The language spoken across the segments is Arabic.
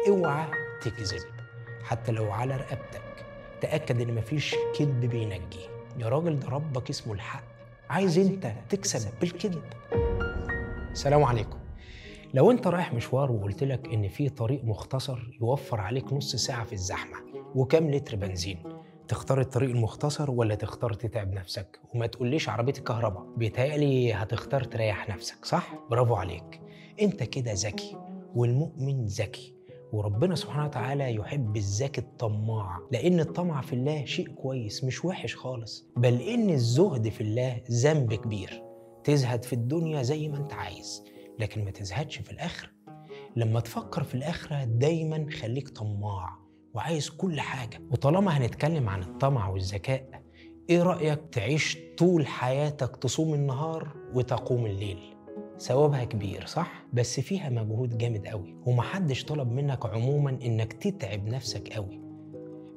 اوعى تكذب حتى لو على رقبتك. تأكد ان مفيش كذب بينجي. يا راجل ده ربك اسمه الحق، عايز انت تكسب بالكذب؟ السلام عليكم. لو انت رايح مشوار وقلت لك ان في طريق مختصر يوفر عليك نص ساعة في الزحمة وكام لتر بنزين، تختار الطريق المختصر ولا تختار تتعب نفسك؟ وما تقوليش عربية الكهرباء، بيتهيألي هتختار تريح نفسك، صح؟ برافو عليك، انت كده ذكي، والمؤمن ذكي، وربنا سبحانه وتعالى يحب الذكي الطماع، لأن الطمع في الله شيء كويس مش وحش خالص، بل إن الزهد في الله ذنب كبير. تزهد في الدنيا زي ما انت عايز، لكن ما تزهدش في الآخرة. لما تفكر في الآخرة دايما خليك طماع وعايز كل حاجة. وطالما هنتكلم عن الطمع والذكاء، ايه رأيك تعيش طول حياتك تصوم النهار وتقوم الليل؟ ثوابها كبير صح؟ بس فيها مجهود جامد قوي، ومحدش طلب منك عموما انك تتعب نفسك قوي.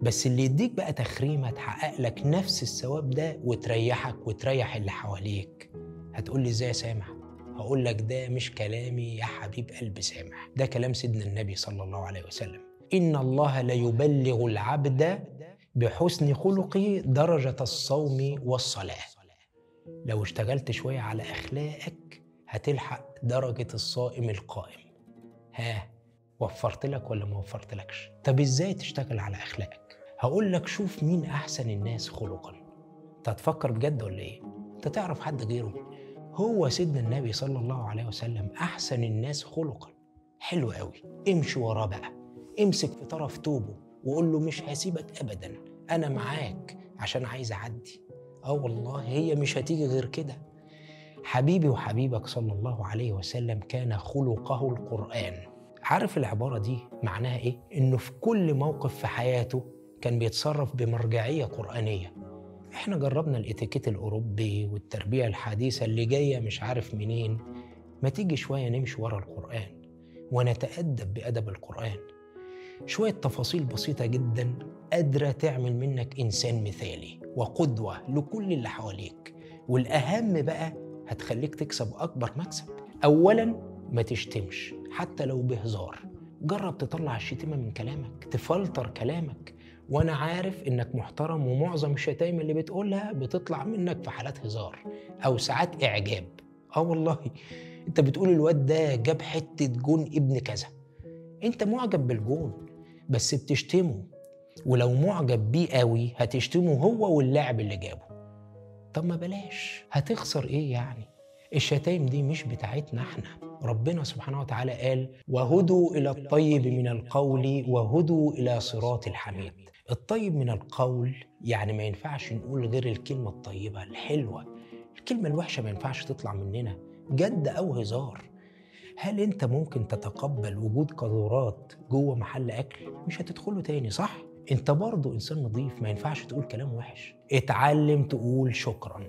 بس اللي يديك بقى تخريمة تحقق لك نفس الثواب ده وتريحك وتريح اللي حواليك. هتقولي ازاي يا سامح؟ هقول لك ده مش كلامي يا حبيب قلب سامح، ده كلام سيدنا النبي صلى الله عليه وسلم. إن الله ليبلغ العبد بحسن خلقه درجة الصوم والصلاة. لو اشتغلت شوية على أخلاقك هتلحق درجة الصائم القائم. ها، وفرت لك ولا ما وفرت لكش؟ طب ازاي تشتغل على أخلاقك؟ هقول لك شوف مين أحسن الناس خلقا. انت هتفكر بجد ولا ايه؟ انت تعرف حد غيره؟ هو سيدنا النبي صلى الله عليه وسلم أحسن الناس خلقا. حلو قوي، امشي وراه بقى، امسك في طرف توبه وقول له مش هسيبك أبدا، أنا معاك عشان عايز أعدي. والله هي مش هتيجي غير كده. حبيبي وحبيبك صلى الله عليه وسلم كان خلقه القرآن. عارف العبارة دي معناها إيه؟ إنه في كل موقف في حياته كان بيتصرف بمرجعية قرآنية. إحنا جربنا الإتيكيت الأوروبي والتربية الحديثة اللي جاية مش عارف منين. ما تيجي شوية نمشي ورا القرآن ونتأدب بأدب القرآن. شوية تفاصيل بسيطة جدا قادرة تعمل منك إنسان مثالي وقدوة لكل اللي حواليك. والأهم بقى هتخليك تكسب أكبر مكسب. أولاً ما تشتمش حتى لو بهزار. جرب تطلع الشتيمة من كلامك، تفلتر كلامك. وأنا عارف إنك محترم، ومعظم الشتايم اللي بتقولها بتطلع منك في حالات هزار أو ساعات إعجاب. والله أنت بتقول الواد ده جاب حتة جون ابن كذا، أنت معجب بالجون بس بتشتمه. ولو معجب بيه قوي هتشتمه هو واللاعب اللي جابه. طب ما بلاش، هتخسر ايه يعني؟ الشتايم دي مش بتاعتنا احنا. ربنا سبحانه وتعالى قال وهدوا إلى الطيب من القول وهدوا إلى صراط الحميد. الطيب من القول يعني ما ينفعش نقول غير الكلمة الطيبة الحلوة. الكلمة الوحشة ما ينفعش تطلع مننا، جد أو هزار. هل انت ممكن تتقبل وجود قاذورات جوه محل اكل؟ مش هتدخله تاني صح؟ انت برضو انسان نظيف، ما ينفعش تقول كلام وحش. اتعلم تقول شكرا.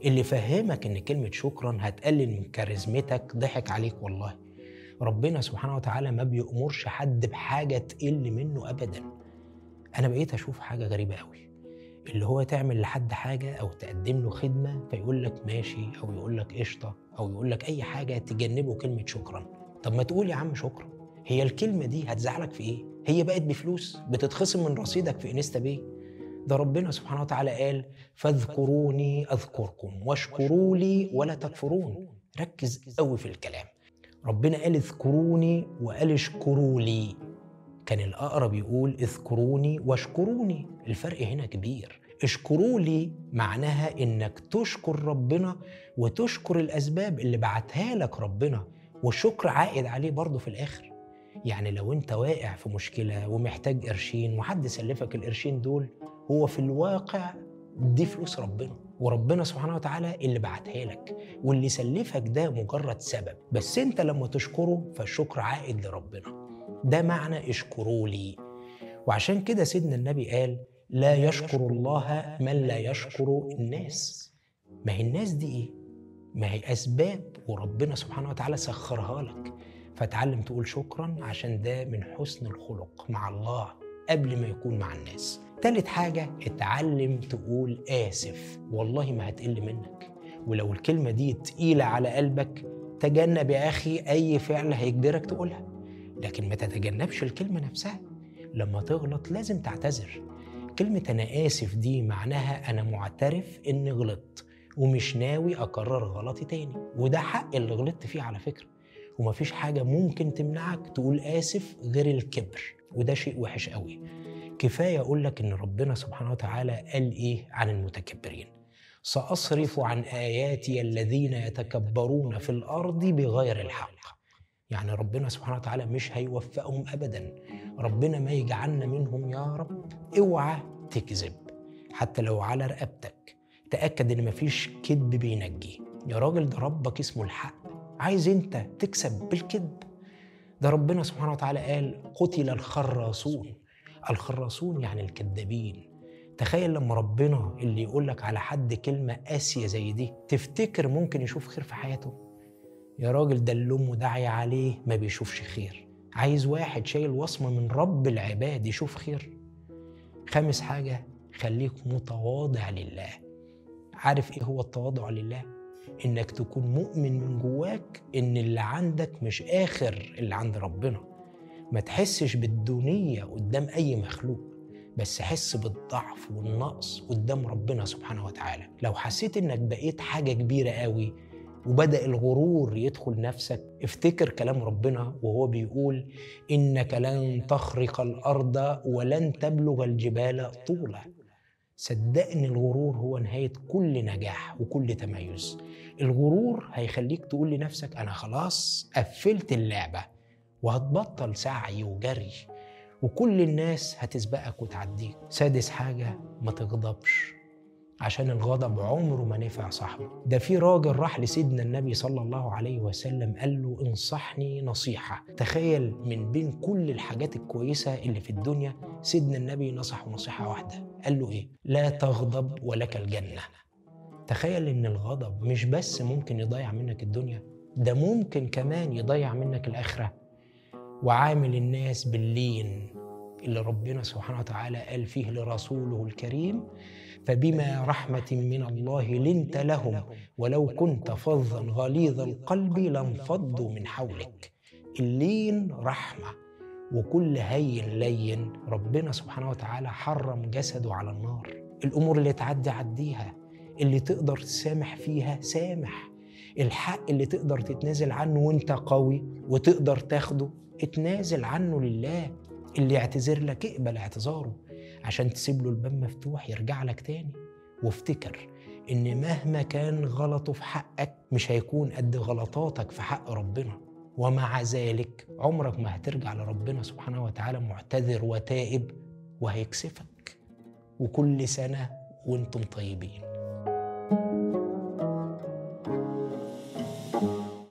اللي فهمك ان كلمة شكرا هتقلل من كاريزمتك ضحك عليك والله. ربنا سبحانه وتعالى ما بيأمرش حد بحاجة تقل منه ابدا. انا بقيت اشوف حاجة غريبة قوي، اللي هو تعمل لحد حاجة أو تقدم له خدمة فيقول لك ماشي أو يقول لك قشطة أو يقول لك أي حاجة تجنبه كلمة شكرا. طب ما تقول يا عم شكرا، هي الكلمة دي هتزعلك في إيه؟ هي بقت بفلوس بتتخصم من رصيدك في انستا باي. ده ربنا سبحانه وتعالى قال فاذكروني أذكركم واشكروا لي ولا تكفرون. ركز قوي في الكلام. ربنا قال اذكروني وقال اشكروا لي. كان الأقرب يقول اذكروني واشكروني. الفرق هنا كبير. اشكروا لي معناها انك تشكر ربنا وتشكر الأسباب اللي بعتها لك ربنا، والشكر عائد عليه برضه في الآخر. يعني لو انت واقع في مشكلة ومحتاج قرشين وحد سلفك القرشين دول، هو في الواقع دي فلوس ربنا، وربنا سبحانه وتعالى اللي بعتها لك، واللي سلفك ده مجرد سبب، بس انت لما تشكره فالشكر عائد لربنا. ده معنى اشكروا لي. وعشان كده سيدنا النبي قال لا يشكر الله من لا يشكر الناس. ما هي الناس دي ايه؟ ما هي أسباب وربنا سبحانه وتعالى سخرها لك. فتعلم تقول شكرا عشان ده من حسن الخلق مع الله قبل ما يكون مع الناس. تالت حاجة اتعلم تقول آسف، والله ما هتقل منك. ولو الكلمة دي تقيلة على قلبك تجنب يا أخي أي فعل هيجبرك تقولها، لكن ما تتجنبش الكلمة نفسها. لما تغلط لازم تعتذر. كلمة أنا آسف دي معناها أنا معترف إني غلطت ومش ناوي أكرر غلطي تاني، وده حق اللي غلطت فيه على فكرة. ومفيش حاجة ممكن تمنعك تقول آسف غير الكبر، وده شيء وحش قوي. كفاية أقولك إن ربنا سبحانه وتعالى قال إيه عن المتكبرين؟ سأصرف عن آياتي الذين يتكبرون في الأرض بغير الحق. يعني ربنا سبحانه وتعالى مش هيوفقهم أبدا. ربنا ما يجعلنا منهم يا رب. اوعى تكذب حتى لو على رقبتك. تأكد إن مفيش كذب بينجي. يا راجل ده ربك اسمه الحق. عايز انت تكسب بالكذب؟ ده ربنا سبحانه وتعالى قال قتل الخراصون. الخراصون يعني الكذابين. تخيل لما ربنا اللي يقولك على حد كلمة قاسية زي دي تفتكر ممكن يشوف خير في حياته؟ يا راجل ده اللي أمه داعية عليه ما بيشوفش خير. عايز واحد شايل وصمة من رب العباد يشوف خير؟ خامس حاجة، خليك متواضع لله. عارف إيه هو التواضع لله؟ إنك تكون مؤمن من جواك إن اللي عندك مش آخر اللي عند ربنا. ما تحسش بالدونية قدام أي مخلوق، بس حس بالضعف والنقص قدام ربنا سبحانه وتعالى. لو حسيت إنك بقيت حاجة كبيرة قوي وبدأ الغرور يدخل نفسك، افتكر كلام ربنا وهو بيقول إنك لن تخرق الأرض ولن تبلغ الجبال طولا. صدقني الغرور هو نهاية كل نجاح وكل تميز. الغرور هيخليك تقول لنفسك أنا خلاص قفلت اللعبة، وهتبطل سعي وجري، وكل الناس هتسبقك وتعديك. سادس حاجة، ما تغضبش، عشان الغضب عمره ما نفع صاحبه. ده في راجل راح لسيدنا النبي صلى الله عليه وسلم قال له انصحني نصيحة. تخيل من بين كل الحاجات الكويسة اللي في الدنيا سيدنا النبي نصحه نصيحة واحدة. قال له ايه؟ لا تغضب ولك الجنة. تخيل ان الغضب مش بس ممكن يضيع منك الدنيا، ده ممكن كمان يضيع منك الآخرة. وعامل الناس باللين اللي ربنا سبحانه وتعالى قال فيه لرسوله الكريم فبما رحمة من الله لنت لهم ولو كنت فظا غليظ القلب لانفضوا من حولك. اللين رحمة، وكل هين لين ربنا سبحانه وتعالى حرم جسده على النار. الأمور اللي تعدي عديها، اللي تقدر تسامح فيها سامح. الحق اللي تقدر تتنازل عنه وانت قوي وتقدر تاخده اتنازل عنه لله. اللي يعتذر لك اقبل اعتذاره عشان تسيب له الباب مفتوح يرجع لك تاني. وافتكر ان مهما كان غلطه في حقك مش هيكون قد غلطاتك في حق ربنا، ومع ذلك عمرك ما هترجع لربنا سبحانه وتعالى معتذر وتائب، وهيكسفك. وكل سنة وانتم طيبين.